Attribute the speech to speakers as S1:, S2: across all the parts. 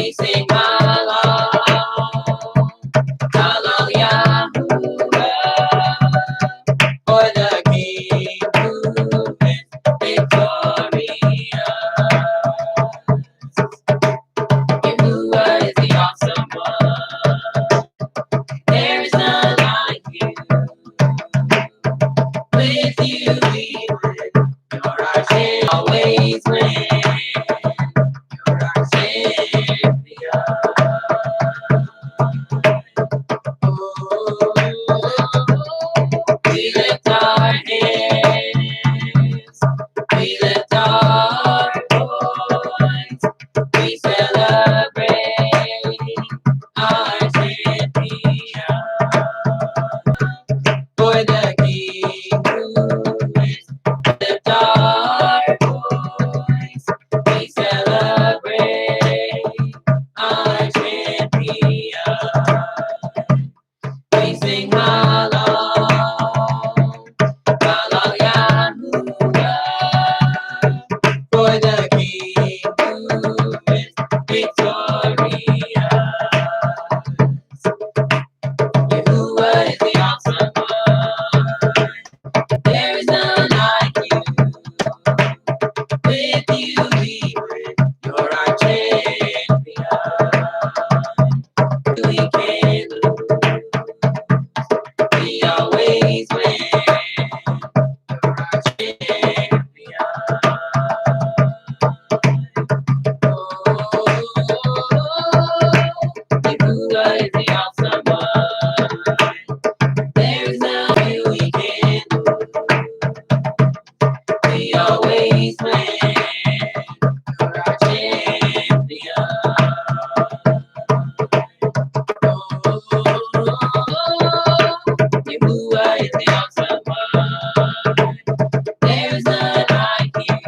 S1: We sing hallelujah, for the King who is victorious. Yahuwah is the awesome one. There is none like you. With you we win. You're our champion. Always win. You're our champion. We lift our hands. We lift our voice. We celebrate our champion. For the King who is lift our voice. We celebrate our champion. We sing hallelujah, for the King who is victorious. Yahuwah is the awesome one. There is none like you. With you we win. You're our champion. We can lose. We always win. You're our champion. Yahuwah is the awesome one. There is nothing we can do. We always win. You're our champion. Yahuwah is the awesome one. There is none like you.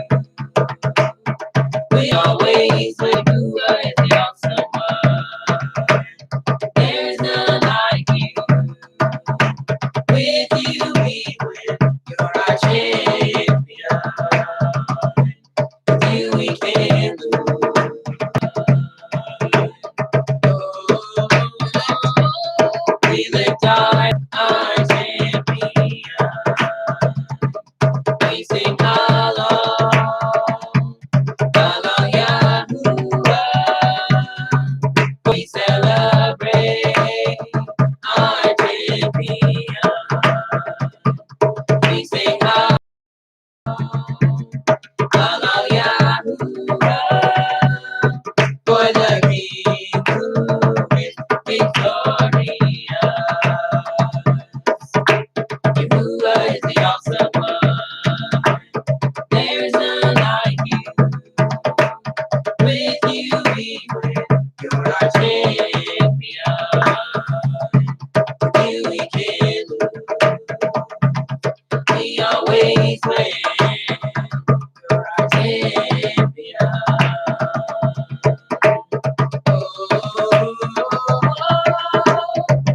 S1: We always win. Yahuwah is the awesome one. There is none like you. With you we win. You're our champion. With you we can lose. We lift our champion. We sing hallelujah. We celebrate our champion. We sing hallelujah, for the King who is victorious. Yahuwah is the awesome one. There is none like you. With you we win. You're our champion. With you we can lose. We always win. You're our champion.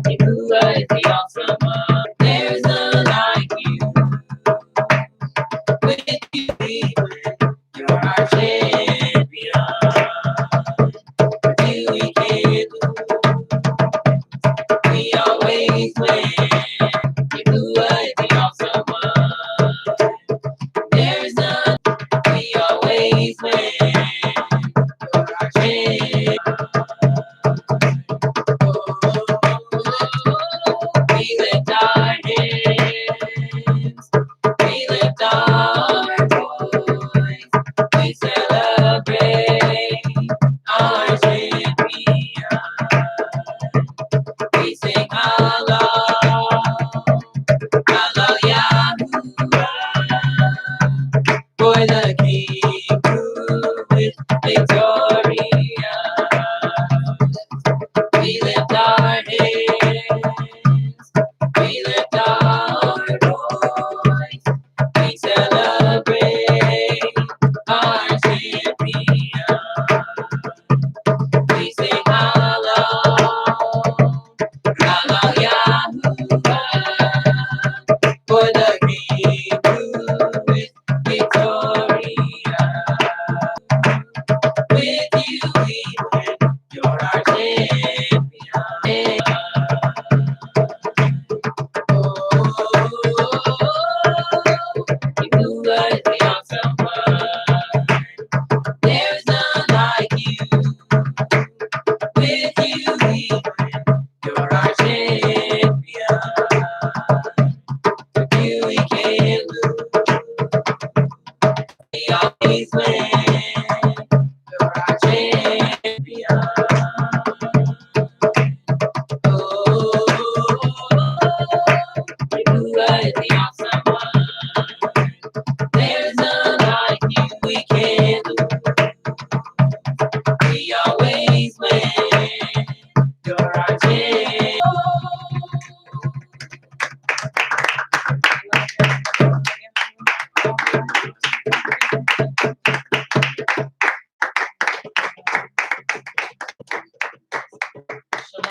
S1: Yahuwah is the awesome one. There is none like you. With you we win. You're our champion. With you we can lose. We always win. Yahuwah is the awesome one. There is none. We always win. You're our champion. We lift our hands. We lift our voice. We celebrate our champion. We sing hallelujah, for the King who is victorious. We lift our hands. We lift our voice. We celebrate our champion. We sing hallelujah, for the King who is victorious. With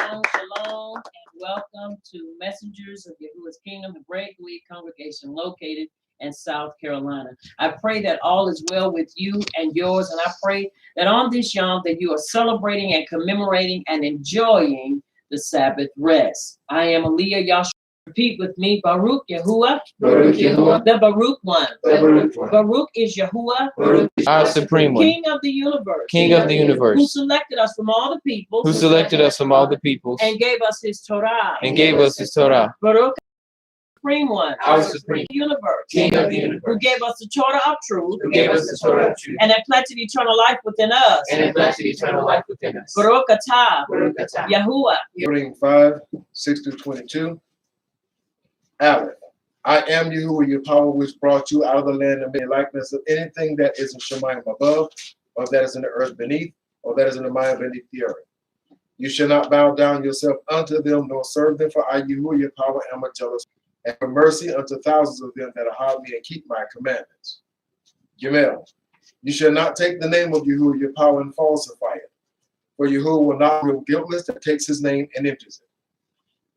S1: Shalom, shalom, and welcome to Messengers of Yahuwah's Kingdom, the Great League congregation located in South Carolina. I pray that all is well with you and yours, and I pray that on this Yom that you are celebrating and commemorating and enjoying the Sabbath rest. I am Aliyah Yahshua. Repeat with me, Baruch Yahuwah.
S2: Baruch Yahuwah.
S1: The Baruch one. Baruch is Yahuwah.
S2: Baruch is our supreme one.
S1: King of the universe.
S2: King of the universe.
S1: Who selected us from all the peoples.
S2: Who selected us from all the peoples.
S1: And gave us his Torah.
S2: And gave us his Torah.
S1: Baruch, supreme one.
S2: Our supreme
S1: universe.
S2: King of the universe.
S1: Who gave us the Torah of truth.
S2: Who gave us the Torah of truth.
S1: And implanted eternal life within us.
S2: And implanted eternal life within us.
S1: Baruch atah.
S2: Baruch atah.
S1: Yahuwah.
S3: Reading 5:6-22. Aleph. I am Yahuwah, your power which brought you out of the land and made a likeness of anything that is in Shemayim above, or that is in the earth beneath, or that is in the Maya beneath the earth. You shall not bow down yourself unto them, nor serve them, for I, Yahuwah, your power, am a jealous, and for mercy unto thousands of them that are me and keep my commandments. Gimel. You shall not take the name of Yahuwah, your power, and falsify it, for Yahuwah will not be guiltless that takes his name and enters it.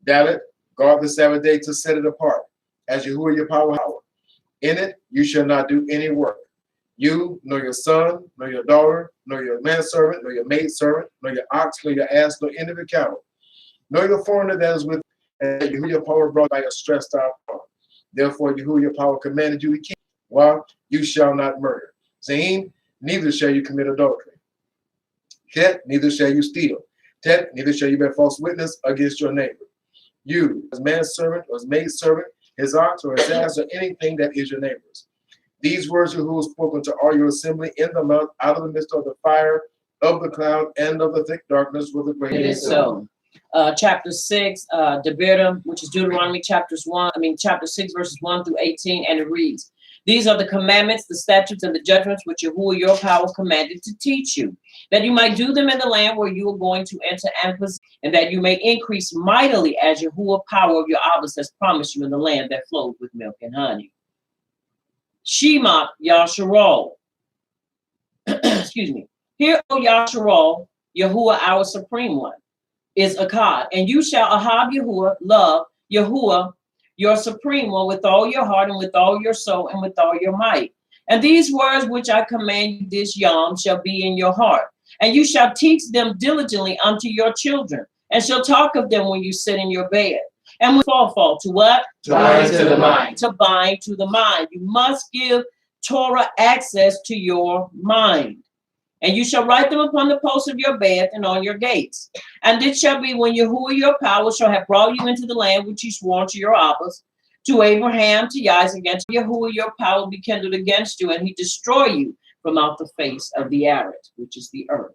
S3: Dalet. Guard the Sabbath day to set it apart, as Yahuwah your power. In it you shall not do any work. You, nor your son, nor your daughter, nor your manservant, nor your maidservant, nor your ox, nor your ass, nor any of your cattle, nor your foreigner that is with, and Yahuwah your power brought by a stressed out heart. Therefore Yahuwah your power commanded you to keep. While you shall not murder. Zain, neither shall you commit adultery. Ket, neither shall you steal. Tet, neither shall you bear false witness against your neighbor. You, as manservant or as maidservant, his ox or his ass, or anything that is your neighbor's. These words Yahuwah spoke unto all your assembly in the mount, out of the midst of the fire, of the cloud, and of the thick darkness with a great
S1: It is so. Chapter 6, Devarim, which is Deuteronomy chapter 6, verses 1-18, and it reads, these are the commandments, the statutes, and the judgments which Yahuwah your power commanded to teach you, that you might do them in the land where you are going to enter and possess, and that you may increase mightily as Yahuwah power of your Abbas has promised you in the land that flows with milk and honey. Shema Yasharal. Excuse me. Hear, O Yasharal, Yahuwah our supreme one, is Akkad, and you shall ahab Yahuwah, love Yahuwah, your supreme one, with all your heart and with all your soul and with all your might. And these words which I command you this Yom shall be in your heart, and you shall teach them diligently unto your children, and shall talk of them when you sit in your bed. And when fall to what?
S2: To bind to the mind.
S1: To bind to the mind. You must give Torah access to your mind. And you shall write them upon the posts of your bed and on your gates. And it shall be when Yahuwah your power shall have brought you into the land which he swore to your Abbas, to Abraham, to Isaac, and to Yahuwah your power be kindled against you, and he destroy you from out the face of the arid, which is the earth.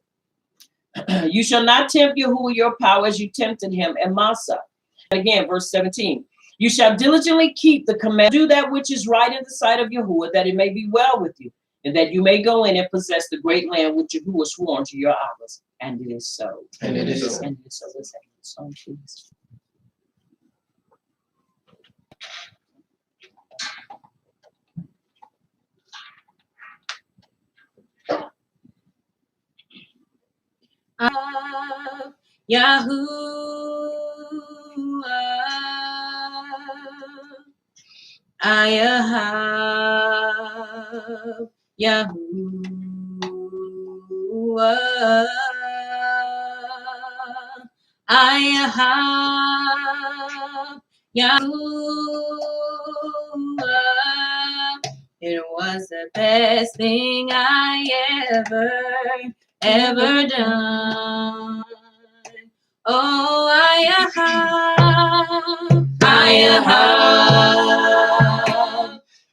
S1: You shall not tempt Yahuwah your power as you tempted him in Massah. Again, verse 17. You shall diligently keep the command, do that which is right in the sight of Yahuwah, that it may be well with you, and that you may go in and possess the great land which Yahuwah sworn to your Abbas. And it is so.
S2: And it is so.
S1: And it is so. Let's have the song, please. Yahuwah, Ayahav, Yahuwah, Ayahav, Yahuwah. It was the best thing I ever done. Oh, Ayahav, Ayahav,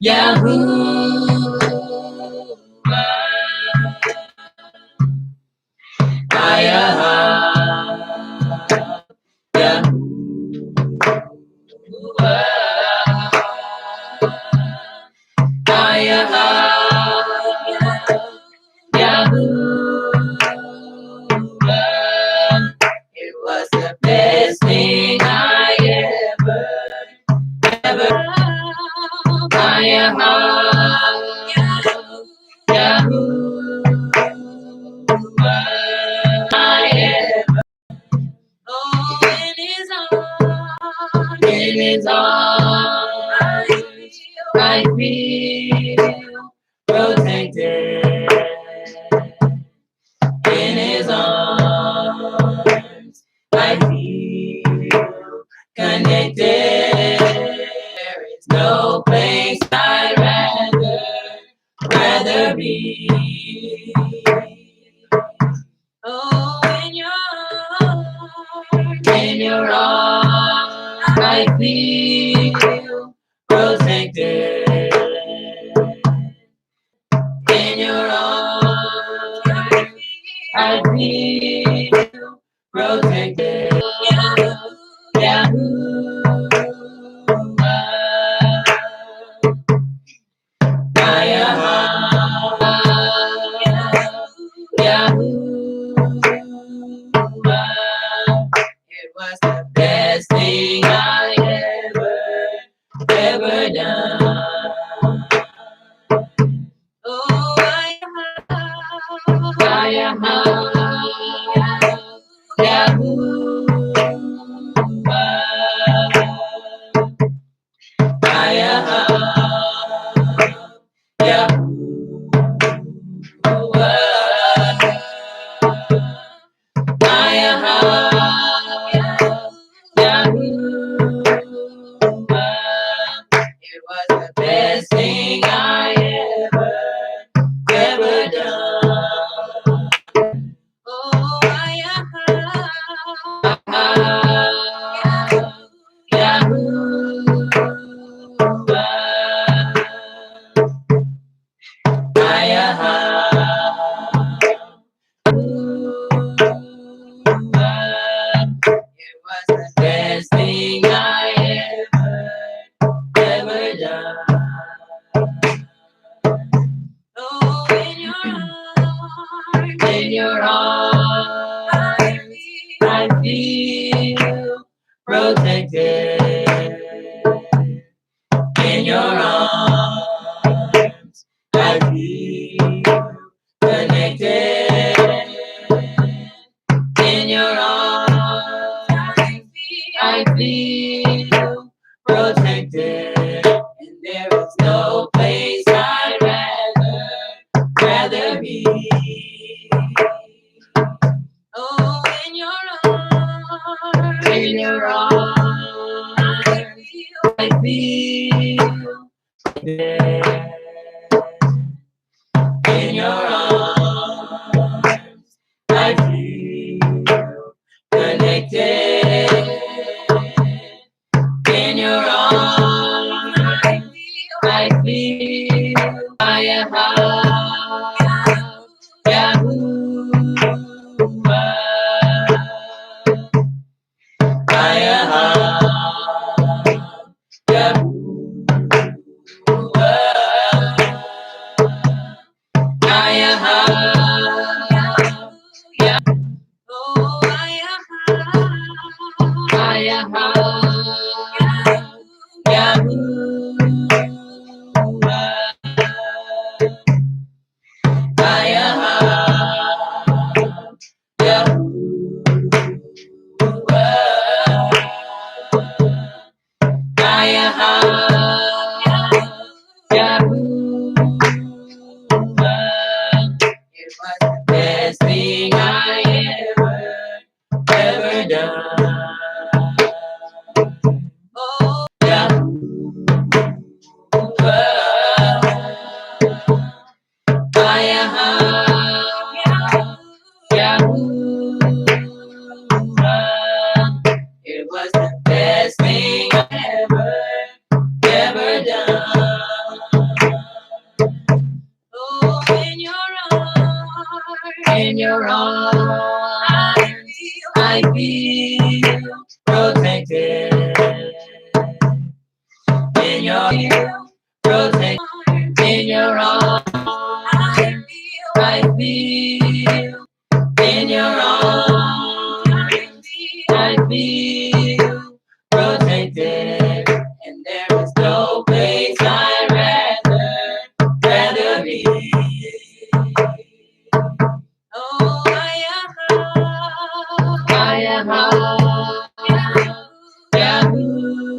S1: Yahuwah, Ayahav, Yahuwah, Ayahav, Yahuwah. It was the best thing I ever Yahuwah, I ever. Oh, his arms, I feel protected. In his arms, I feel connected. There is no place I'd rather be. Oh, in your arms, I feel protected. In your arms, I feel protected. It was the best thing I ever done. Oh, Yahoo, it was the best thing I ever done. Oh, Yahoo, it was the best thing I ever done. Oh, in your arms, I feel protected. In your arms, I feel connected. In your arms, I feel protected. And there is no place I'd rather be. Oh, in your arms, I feel there. In your arms, I feel connected. In your arms, I feel It was the best thing I ever done. Oh, it was the best thing I ever done. Oh, in your arms, I feel protected. In your protected. In your arms, I feel. In your arms, I feel protected. And there is no place I'd rather be. Oh, Yahoo,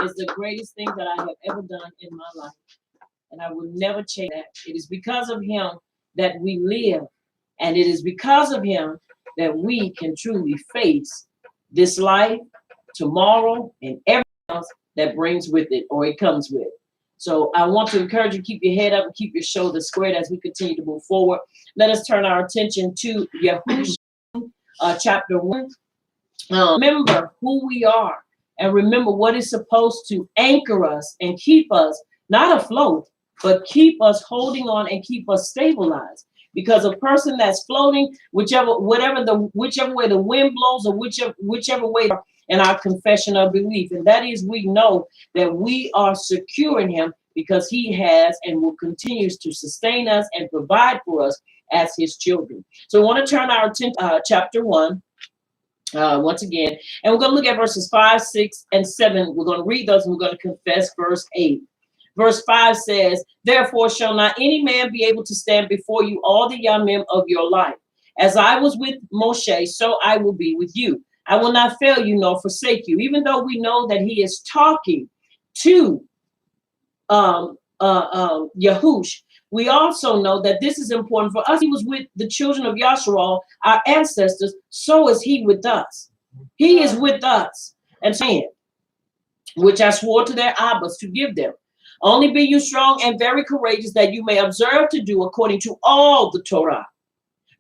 S1: is the greatest thing that I have ever done in my life. And I will never change that. It is because of him that we live. And it is because of him that we can truly face this life, tomorrow, and everything else that brings with it or it comes with. So I want to encourage you to keep your head up and keep your shoulders squared as we continue to move forward. Let us turn our attention to Yahushua, chapter 1. Remember who we are and remember what is supposed to anchor us and keep us not afloat, but keep us holding on and keep us stabilized. Because a person that's floating, whichever way the wind blows, or whichever way in our confession of belief, and that is we know that we are secure in him because he has and will continues to sustain us and provide for us as his children. So we want to turn our attention chapter 1 once again, and we're going to look at verses 5, 6, and 7. We're going to read those and we're going to confess verse 8. Verse 5 says, therefore shall not any man be able to stand before you all the yamim of your life. As I was with Moshe, so I will be with you. I will not fail you nor forsake you. Even though we know that he is talking to Yahush, we also know that this is important for us. He was with the children of Yasharal, our ancestors. So is he with us. He is with us. And saying, which I swore to their Abbas to give them. Only be you strong and very courageous, that you may observe to do according to all the Torah,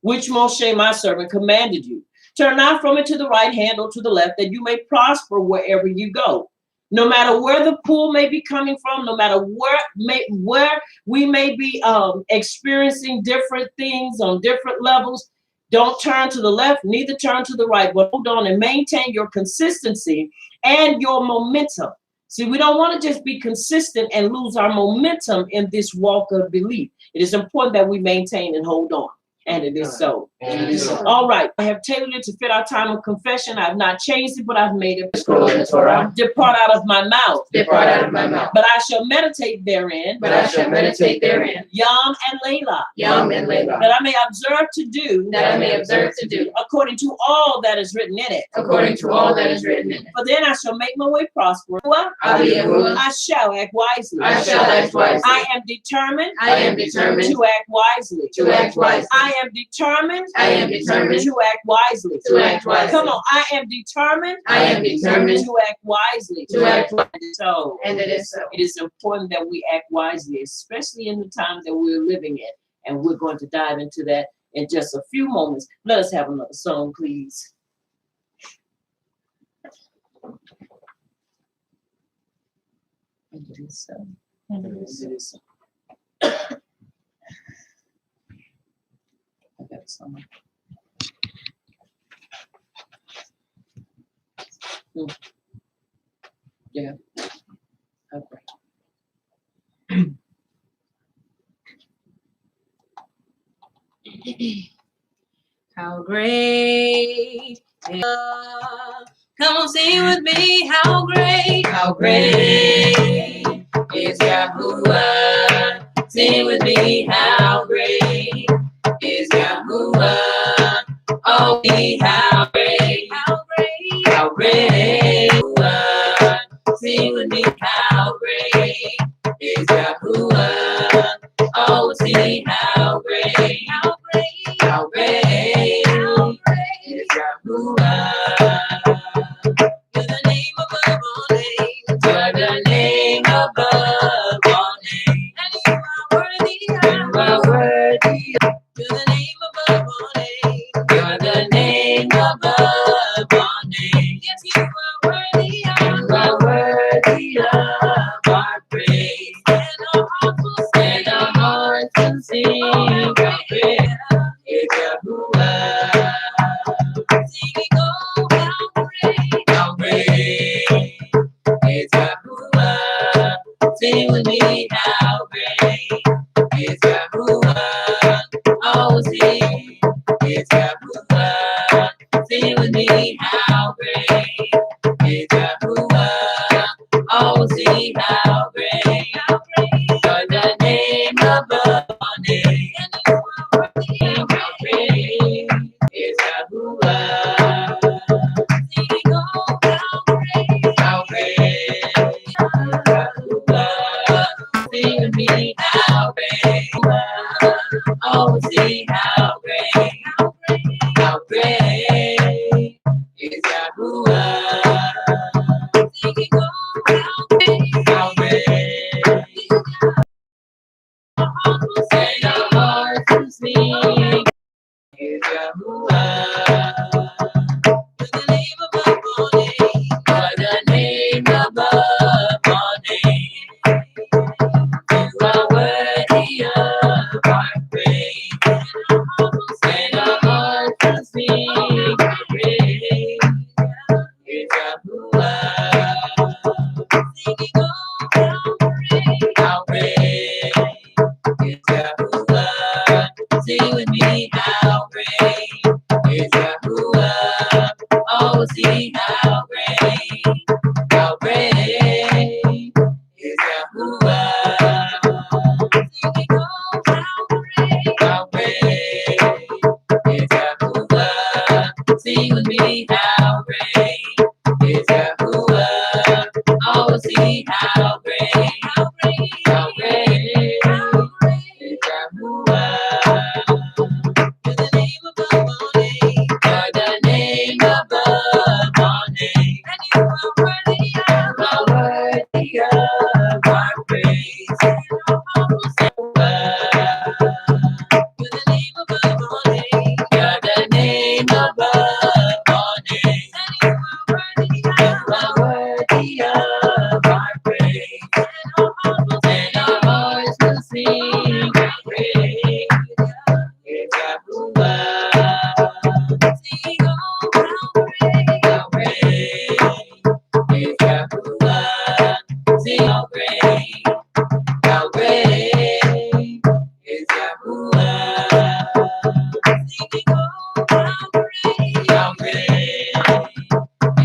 S1: which Moshe, my servant, commanded you. Turn not from it to the right hand or to the left, that you may prosper wherever you go. No matter where the pull may be coming from, no matter where we may be experiencing different things on different levels, don't turn to the left, neither turn to the right, but hold on and maintain your consistency and your momentum. See, we don't want to just be consistent and lose our momentum in this walk of belief. It is important that we maintain and hold on. And it is so. All right. I have tailored it to fit our time of confession. I have not changed it, but I've made it. Depart out of my mouth.
S2: Depart out of my mouth.
S1: But I shall meditate therein.
S2: But I shall meditate therein.
S1: Yom and Layla.
S2: Yom and Layla.
S1: That I may observe to do.
S2: That I may observe to do.
S1: According to all that is written in it.
S2: According to all that is written in it.
S1: For then I shall make my way prosperous.
S2: I
S1: shall act wisely.
S2: I shall act wisely.
S1: I am determined.
S2: I am determined.
S1: To act wisely.
S2: To act wisely.
S1: I am determined.
S2: I am determined.
S1: To act wisely.
S2: To act wisely.
S1: Come on. I am determined.
S2: I am determined.
S1: To act wisely.
S2: To act wisely.
S1: So.
S2: And it is so.
S1: It is important that we act wisely, especially in the time that we're living in. And we're going to dive into that in just a few moments. Let us have another song, please. And it is so. And it is so. I got some. Yeah. Okay.
S4: How great is God. Come on, sing with me. How great is Yahuwah. Sing with me. How great is Yahuwah. Oh, how great, how great, Yahuwah. Sing with me. How great is Yahuwah. Oh, sing how great, how great, how great, how great is Yahuwah. You're the name above all names. You're the name above all names. And you are worthy. You are worthy. You're the name above all names. You're the name above all names. Yes, you are worthy. You are worthy of our praise. And our hearts will sing. And our hearts will sing. How great is Yahuwah. Singing, oh, how great is Yahuwah. Sing with me, how great is Yahuwah. Oh, sing, is Yahuwah. Sing with me, how great is Yahuwah. Oh, sing, how great, you're the name above all names. And how great is Yahuwah. Singing, oh, how great How great is Yahuwah? Sing with me, how great is Yahuwah? Oh, see how great is Yahuwah? How great is Yahuwah? Sing with me, how great is Yahuwah? Oh, see how great is Yahuwah? You're the name above all names. You're the name above all names. And you are worthy of our praise. You're the name above all names. You're the name above all names. And you are worthy of our praise. And our hearts will sing our praise. It's Yahuwah. Sing, oh, how great is Yahuwah. Sing, how great is Yahuwah. Sing, oh, how great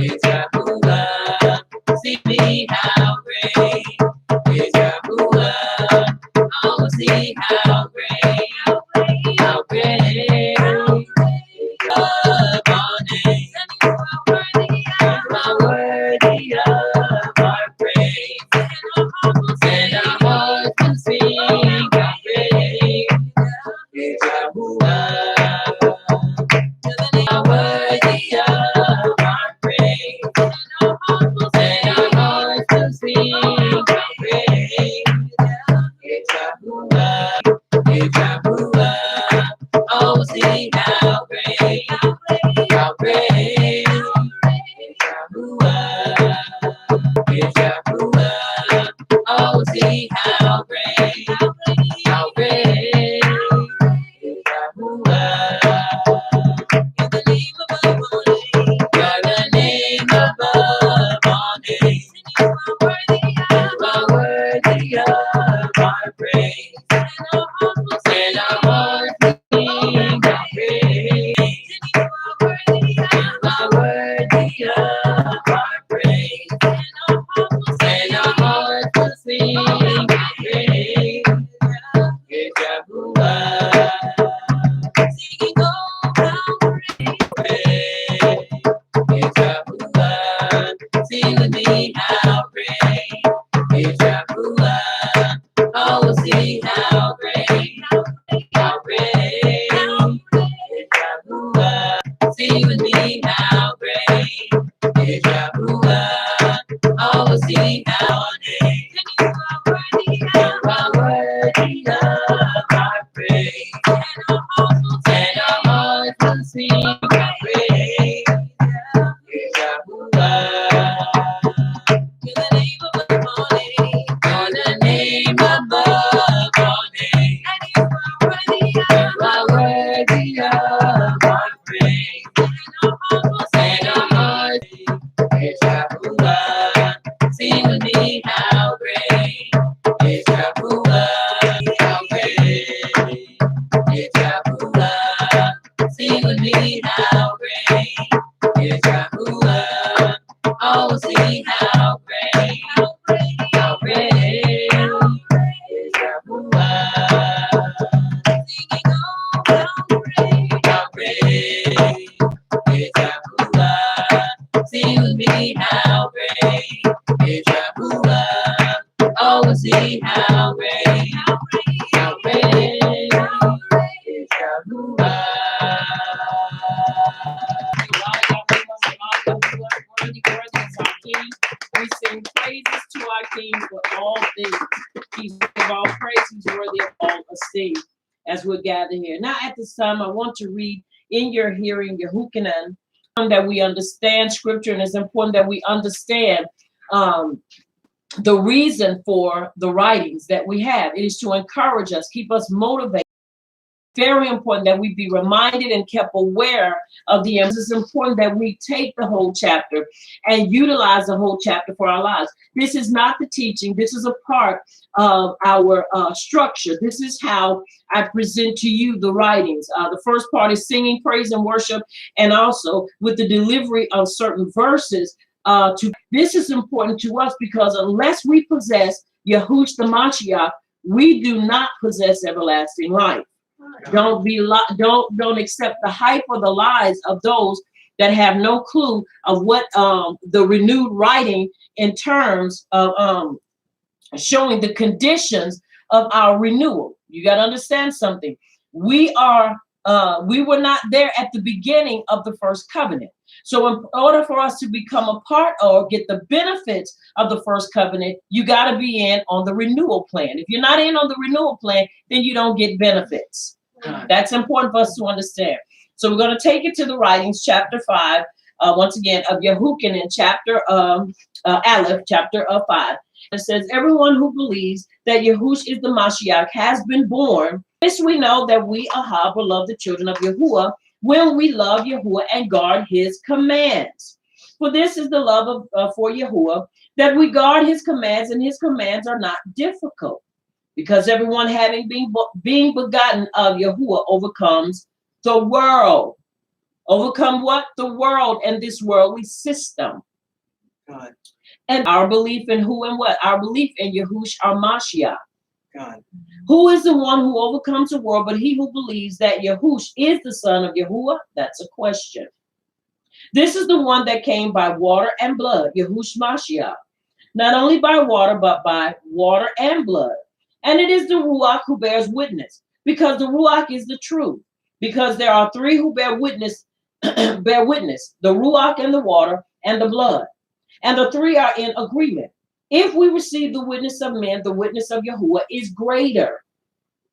S4: is Yahuwah. See me, how great is Yahuwah. Oh, see how great is above all names. You are worthy of our praise. And our hearts will sing how great is Yahuwah. You are worthy of our praise. And our hearts will sing how great is Yahuwah. Is Yahuwah. Oh, see how great is Yahuwah. Is Yahuwah. Oh, see how great is Yahuwah. You're the name above all names. You're the name above all names. You are worthy of our praise. And our hearts will sing our praise. You are worthy of our praise. And our hearts will sing our praise. It's Yahuwah. Singing, oh, how great is Yahuwah. Sing with me, how great is Yahuwah. Oh, see how great is Yahuwah. Sing with me, how great is Yahuwah. Oh, see how great. You are worthy of our praise. And our hearts will sing our praise. Is Yahuwah. You're the name above all names. You're the name above all names. And you are worthy of our praise. And our hearts is Yahuwah. Sing with me, how great is Yahuwah. How great is Yahuwah. Sing with me, how great is Yahuwah. Oh, see how great is Yahuwah. Singing, oh, how great is Yahuwah. Sing with me, how great is Yahuwah. Oh, see how great is Yahuwah. We sing praises to our King for all things. He's worthy of all praise. He's worthy of all esteem. As we're gathered here now, at this time, I want to read in your hearing Yehukanan, that we understand Scripture, and it's important that we understand the reason for the writings that we have. It is to encourage us, keep us motivated.
S1: Very important that we be reminded and kept aware of the end. It's important that we take the whole chapter and utilize the whole chapter for our lives. This is not the teaching. This is a part of our structure. This is how I present to you the writings. The first part is singing, praise, and worship, and also with the delivery of certain verses. This is important to us because unless we possess Yahushua the Mashiach, we do not possess everlasting life. Don't accept the hype or the lies of those that have no clue of what the renewed writing in terms of showing the conditions of our renewal. You got to understand something. We were not there at the beginning of the first covenant. So in order for us to become a part or get the benefits of the first covenant, you got to be in on the renewal plan. If you're not in on the renewal plan, then you don't get benefits. That's important for us to understand. So we're going to take it to the writings, chapter 5, once again, of Yehukin in chapter Aleph, chapter 5. It says, everyone who believes that Yahush is the Mashiach has been born. This we know that we, Ahab, will love the children of Yahuwah when we love Yahuwah and guard his commands. For this is the love for Yahuwah, that we guard his commands, and his commands are not difficult. Because everyone having being begotten of Yahuwah overcomes the world. Overcome what? The world and this worldly system.
S2: God.
S1: And our belief in who and what? Our belief in Yahush, our Mashiach.
S2: God.
S1: Who is the one who overcomes the world, but he who believes that Yahush is the son of Yahuwah? That's a question. This is the one that came by water and blood, Yahush Mashiach. Not only by water, but by water and blood. And it is the Ruach who bears witness, because the Ruach is the truth. Because there are three who bear witness, the Ruach and the water and the blood. And the three are in agreement. If we receive the witness of men, the witness of Yahuwah is greater,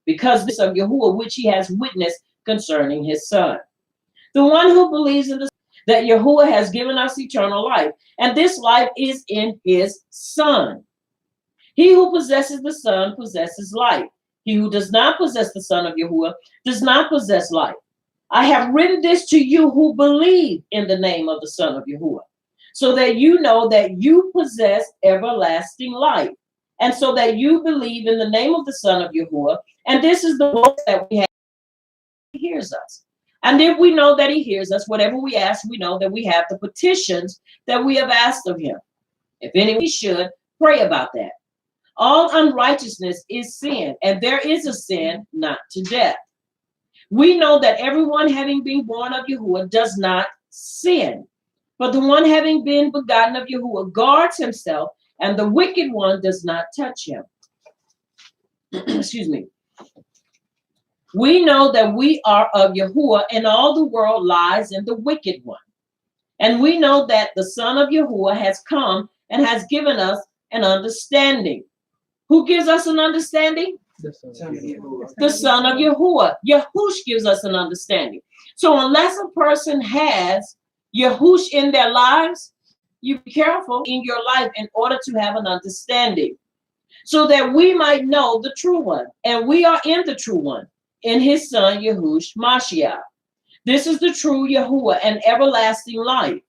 S1: because this of Yahuwah, which he has witnessed concerning his son. The one who believes in that Yahuwah has given us eternal life, and this life is in his son. He who possesses the son possesses life. He who does not possess the son of Yahuwah does not possess life. I have written this to you who believe in the name of the son of Yahuwah, so that you know that you possess everlasting life, and so that you believe in the name of the son of Yahuwah. And this is the boast that we have. He hears us. And if we know that he hears us, whatever we ask, we know that we have the petitions that we have asked of him. If any, we should pray about that. All unrighteousness is sin, and there is a sin not to death. We know that everyone having been born of Yahuwah does not sin, but the one having been begotten of Yahuwah guards himself, and the wicked one does not touch him. Excuse me. We know that we are of Yahuwah, and all the world lies in the wicked one. And we know that the Son of Yahuwah has come and has given us an understanding. Who gives us an understanding? The Son of Yahuwah. Yahush gives us an understanding. So unless a person has Yahush in their lives, you be careful in your life in order to have an understanding, so that we might know the true one. And we are in the true one, in his son Yahush Mashiach. This is the true Yahuwah and everlasting life.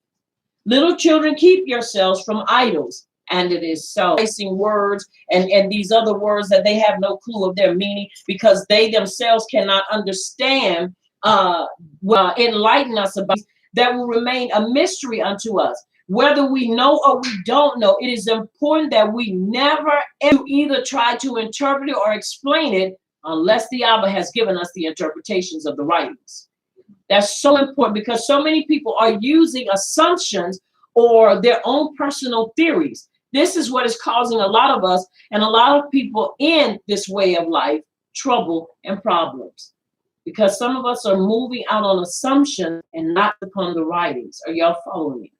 S1: Little children, keep yourselves from idols. And it is so. Placing words and these other words that they have no clue of their meaning, because they themselves cannot understand, enlighten us about that will remain a mystery unto us. Whether we know or we don't know, it is important that we never either try to interpret it or explain it unless the Abba has given us the interpretations of the writings. That's so important, because so many people are using assumptions or their own personal theories. This is what is causing a lot of us and a lot of people in this way of life trouble and problems, because some of us are moving out on assumption and not upon the writings. Are y'all following me?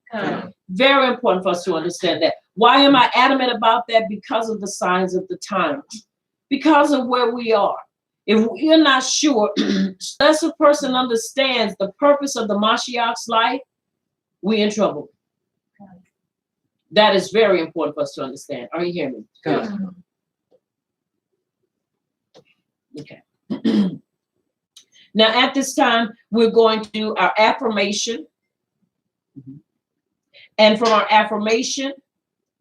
S1: Very important for us to understand that. Why am I adamant about that? Because of the signs of the times, because of where we are. If we're not sure, unless a person understands the purpose of the Mashiach's life, we're in trouble. That is very important for us to understand. Are you hearing me? Good. Okay. Now, at this time, we're going to do our affirmation. And from our affirmation,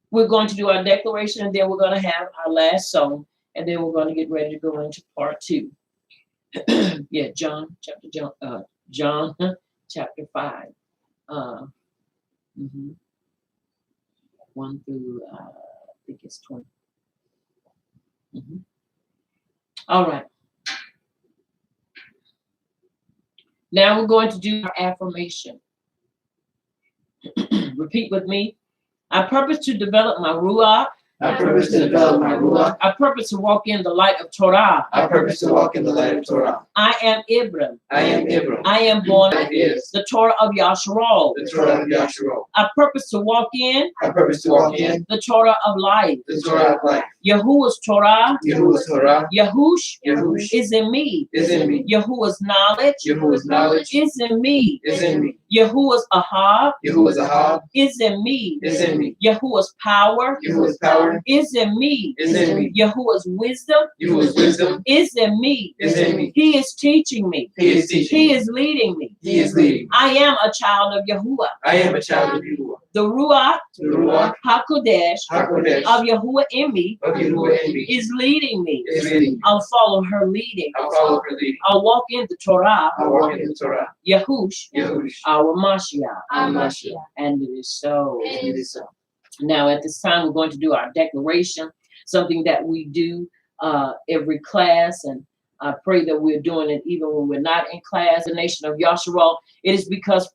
S1: we're going to do our declaration, and then we're going to have our last song, and then we're going to get ready to go into part 2. Yeah, John chapter 5. 1 through I think it's 20. All right. Now we're going to do our affirmation. Repeat with me. I purpose to develop my ruach.
S2: I purpose to develop my ruach.
S1: I purpose to walk in the light of Torah.
S2: I purpose to walk in the light of Torah.
S1: I am Ibram.
S2: I am Ibram.
S1: I am born
S2: Is
S1: the Torah of Yasharal.
S2: the Torah of Yahshua.
S1: I purpose to walk in
S2: I purpose to walk in
S1: the Torah of life.
S2: the Torah of life.
S1: Yahuwah's Torah,
S2: Yahuwah's Torah,
S1: Yahush,
S2: Yahush,
S1: is in me.
S2: is in me.
S1: Yahuwah's knowledge
S2: Yahuwah's knowledge
S1: is in me.
S2: is in me.
S1: Yahuwah's ahab
S2: Yahuwah's ahab
S1: is in me.
S2: is in me.
S1: Yahuwah's power
S2: Yahuwah's power
S1: is in me.
S2: is in me.
S1: Yahuwah's wisdom
S2: Yahuwah's wisdom
S1: is in me.
S2: is in me.
S1: He is teaching me.
S2: He is teaching.
S1: He is leading me.
S2: He is leading.
S1: I am a child of Yahuwah.
S2: I am a child of Yahuwah.
S1: The Ruach
S2: The Ruach
S1: HaKodesh
S2: HaKodesh
S1: of Yahuwah in me
S2: of Yahuwah in me
S1: is leading me.
S2: is leading me.
S1: I'll follow her leading.
S2: I'll follow her leading.
S1: I'll walk in the Torah,
S2: I'll walk in the Torah.
S1: Yahush,
S2: Yahush,
S1: our Mashiach.
S2: our Mashiach.
S1: And it is so.
S2: It is so.
S1: Now, at this time, we're going to do our declaration, something that we do every class. And I pray that we're doing it even when we're not in class. The nation of Yasharal, it is because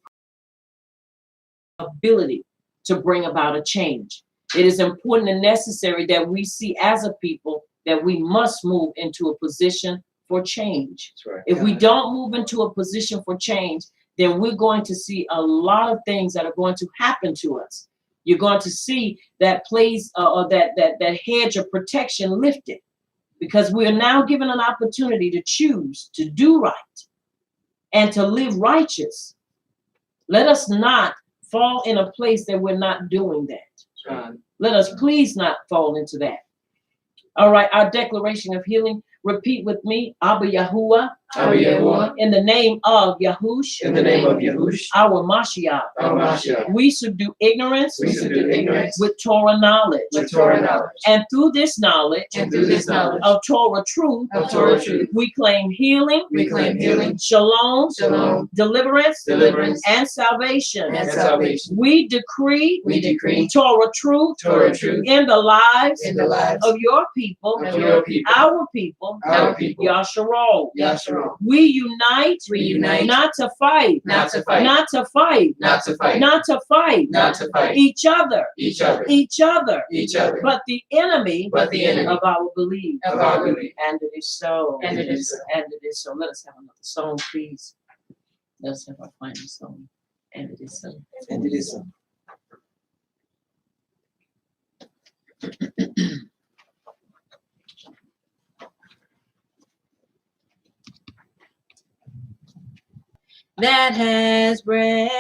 S1: ability to bring about a change. It is important and necessary that we see as a people that we must move into a position for change.
S2: That's right.
S1: If we don't move into a position for change, then we're going to see a lot of things that are going to happen to us. You're going to see that place or that hedge of protection lifted, because we are now given an opportunity to choose to do right and to live righteous. Let us not fall in a place that we're not doing that.
S2: That's right.
S1: Let us please not fall into that. All right, our declaration of healing. Repeat with me. Abba Yahuwah,
S2: Abba Yahuwah,
S1: in the name of Yahush,
S2: in the name of Yahush,
S1: our Mashiach,
S2: our Mashiach.
S1: we subdue ignorance
S2: We subdue ignorance
S1: with Torah knowledge.
S2: with Torah knowledge.
S1: And through this knowledge
S2: And through this knowledge
S1: of Torah truth,
S2: of Torah truth,
S1: we claim healing,
S2: we claim healing,
S1: shalom,
S2: shalom,
S1: deliverance,
S2: deliverance,
S1: and salvation.
S2: and salvation.
S1: We decree
S2: We decree
S1: Torah truth
S2: Torah truth
S1: in the lives
S2: in the lives
S1: of your people,
S2: of your people,
S1: our people,
S2: our people,
S1: Yasharal.
S2: Yahshua.
S1: We unite, not to fight,
S2: Not to fight,
S1: not to fight,
S2: not to fight,
S1: not to fight,
S2: not to fight
S1: each other,
S2: each other,
S1: each other,
S2: each other,
S1: but the enemy
S2: but the enemy
S1: of our belief.
S2: of our belief.
S1: And it is so.
S2: And it is so.
S1: And it is so. Let us have another song, please. Let us have our final song. And it is so.
S2: And it is so.
S4: That has bread,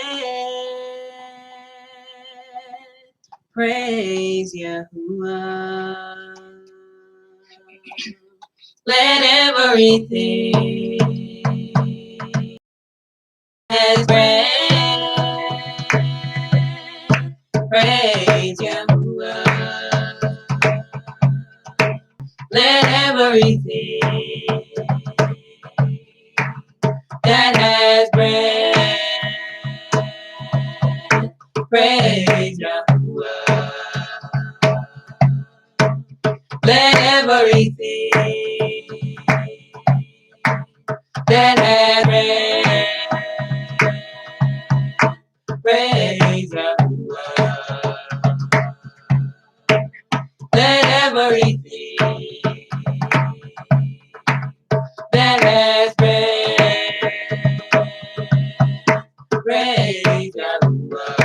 S4: praise Yahuwah. Let everything has bread, praise Yahuwah. Let everything that has bread, praise Yahuwah. Let everything that has bread, praise Yahuwah. Let everything that has bread, praise Yahuwah.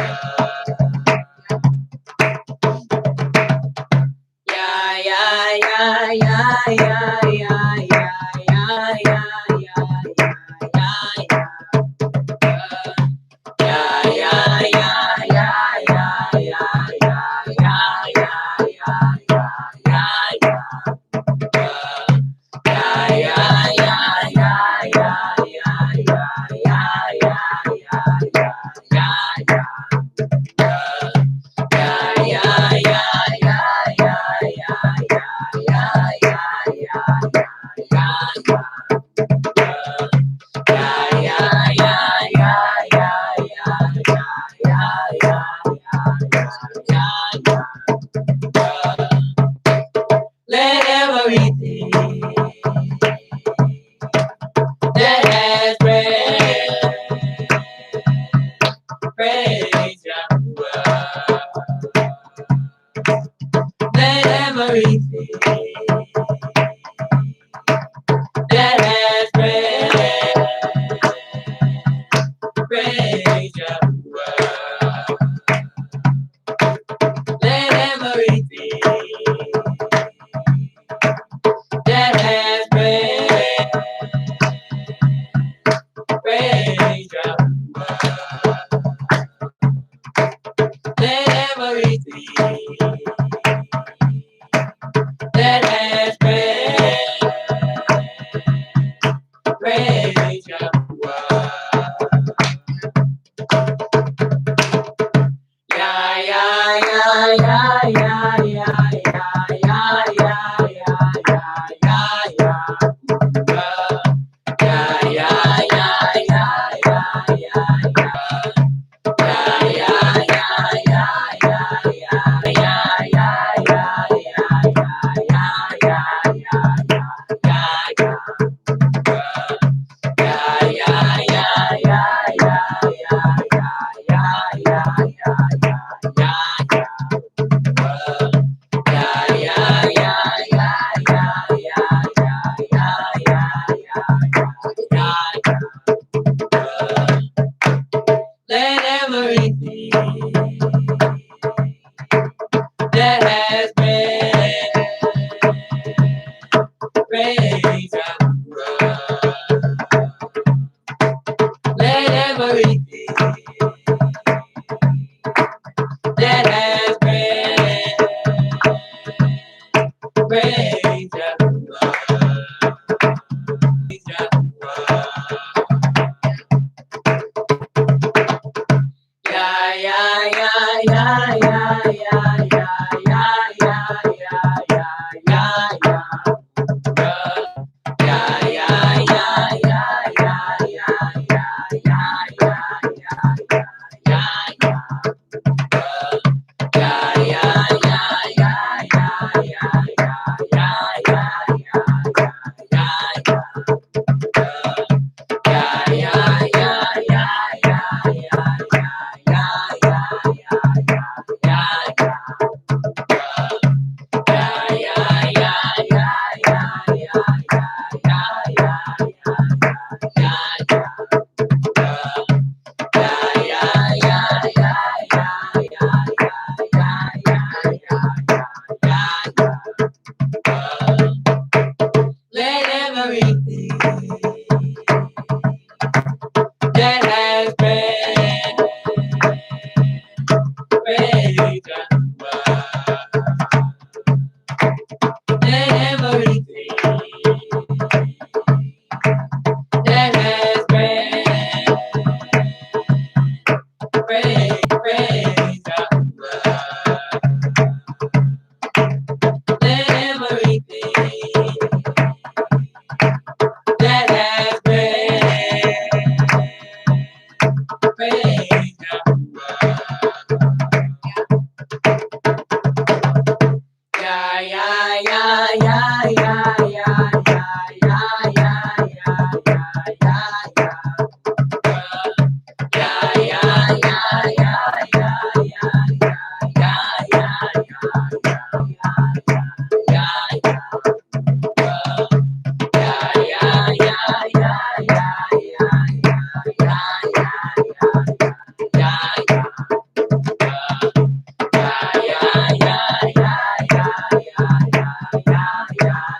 S4: Yeah, yeah, yeah, yeah, yeah, yeah, yeah, yeah, yeah, yeah, yeah, yeah, yeah. everything that has breath. Praise Yahuwah. Let everything that has breath praise Yahuwah. Let everything that has breath praise Yahuwah. Yeah, yeah, yeah, yeah, yeah, yeah, yeah, yeah, yeah, yeah, yeah, yeah. Yeah, yeah, yeah, yeah, yeah, yeah, yeah, yeah, let everything that has been praise Yahuwah. Let everything that has been praise Yahuwah. Praise Yahuwah. Yeah, yeah, yeah, yeah, yeah, yeah, yeah, yeah, yeah, yeah, yeah, yeah, yeah, yeah, yeah, yeah, yeah, yeah, yeah, let everything that has been praise Yahuwah. Let everything that has been praise Yahuwah. Let everything that has been praise Yahuwah. Yeah, yeah, yeah, yeah, yeah, yeah, yeah, yeah, yeah, yeah, yeah,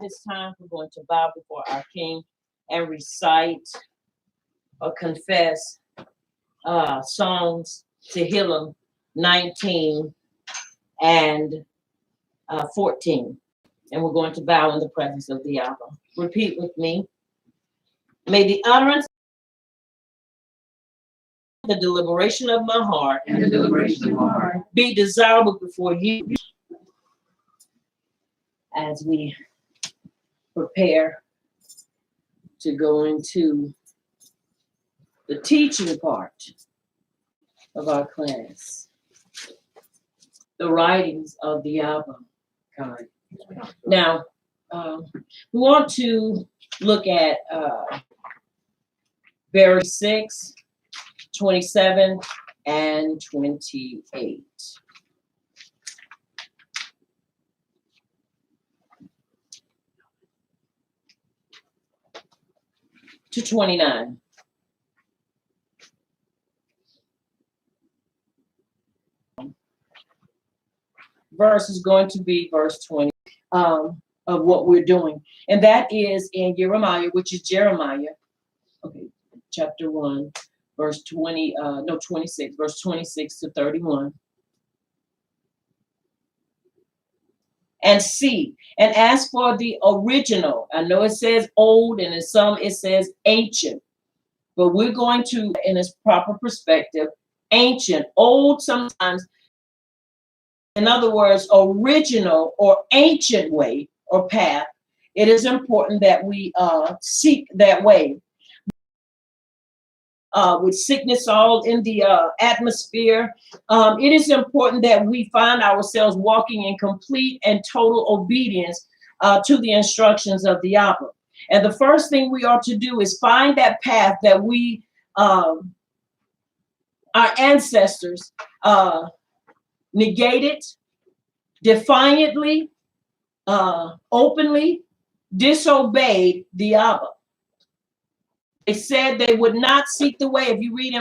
S1: this time, we're going to bow before our King and recite or confess Psalms Tehillim 19 and 14. And we're going to bow in the presence of the Abba. Repeat with me. May the utterance, the deliberation of my heart,
S4: and the deliberation of my heart
S1: be desirable before you as we prepare to go into the teaching part of our class, the writings of the Abba. Now, we want to look at verse 6, 27, and 28. To 29. Verse is going to be verse 20 of what we're doing. And that is in Jeremiah, which is Jeremiah, okay, chapter 1, verse 26, verse 26 to 31. And see, and as for the original, I know it says old, and in some it says ancient, but we're going to, in its proper perspective, ancient, old sometimes, in other words, original or ancient way or path. It is important that we seek that way. With sickness all in the atmosphere, it is important that we find ourselves walking in complete and total obedience to the instructions of the Abba. And the first thing we ought to do is find that path that we, our ancestors, negated, defiantly, openly disobeyed the Abba. They said they would not seek the way. If you read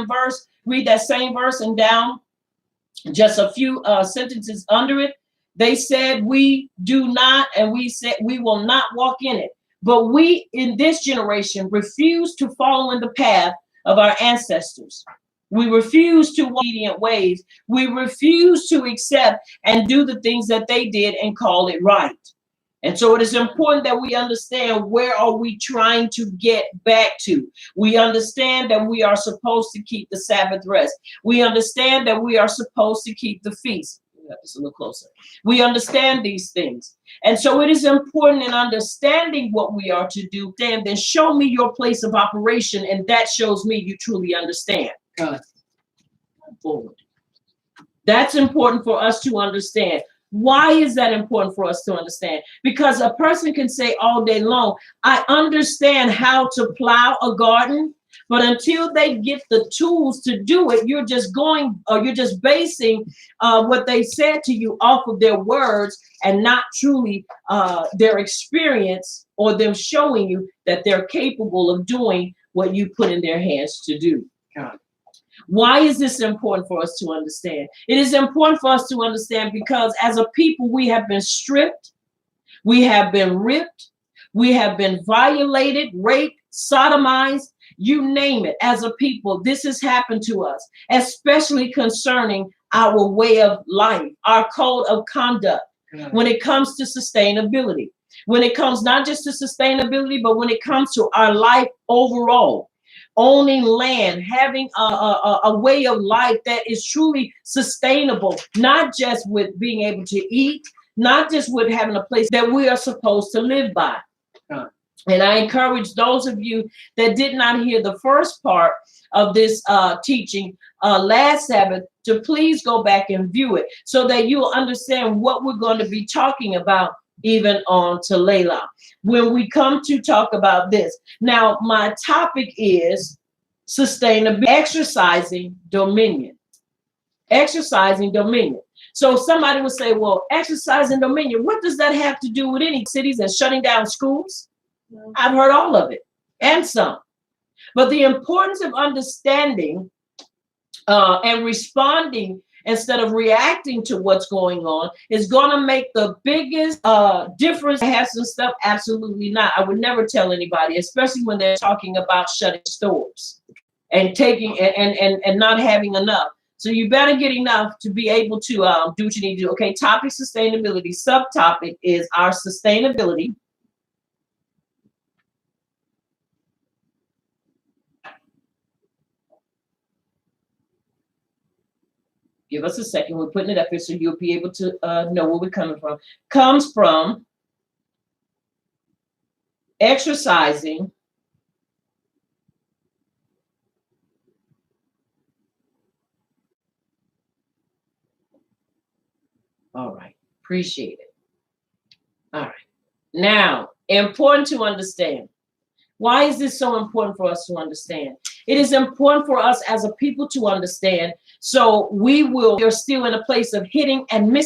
S1: that same verse and down just a few sentences under it, they said we do not, and we said we will not walk in it. But we in this generation refuse to follow in the path of our ancestors. We refuse to walk obedient ways. We refuse to accept and do the things that they did and call it right. And so it is important that we understand, where are we trying to get back to? We understand that we are supposed to keep the Sabbath rest. We understand that we are supposed to keep the feast. Just a little closer. We understand these things. And so it is important in understanding what we are to do. Then show me your place of operation, and that shows me you truly understand. Forward. That's important for us to understand. Why is that important for us to understand? Because a person can say all day long, I understand how to plow a garden, but until they get the tools to do it, you're just basing what they said to you off of their words and not truly their experience, or them showing you that they're capable of doing what you put in their hands to do. Why is this important for us to understand? It is important for us to understand because as a people, we have been stripped, we have been ripped, we have been violated, raped, sodomized, you name it. As a people, this has happened to us, especially concerning our way of life, our code of conduct, when it comes to sustainability, when it comes not just to sustainability, but when it comes to our life overall. Owning land, having a way of life that is truly sustainable, not just with being able to eat, not just with having a place that we are supposed to live by. And I encourage those of you that did not hear the first part of this teaching last Sabbath to please go back and view it so that you'll understand what we're going to be talking about even on to Layla when we come to talk about this. Now, my topic is sustainability, exercising dominion. Exercising dominion. So somebody would say, well, exercising dominion, what does that have to do with any cities and shutting down schools? I've heard all of it and some. But the importance of understanding and responding instead of reacting to what's going on is going to make the biggest difference. Has some stuff? Absolutely not. I would never tell anybody, especially when they're talking about shutting stores and taking and not having enough. So you better get enough to be able to do what you need to do. Okay, topic sustainability. Subtopic is our sustainability. Give us a second. We're putting it up here so you'll be able to know where we're coming from. Comes from exercising all right. Appreciate it. All right. Now, important to understand. Why is this so important for us to understand? It is important for us as a people to understand. So we're still in a place of hitting and missing.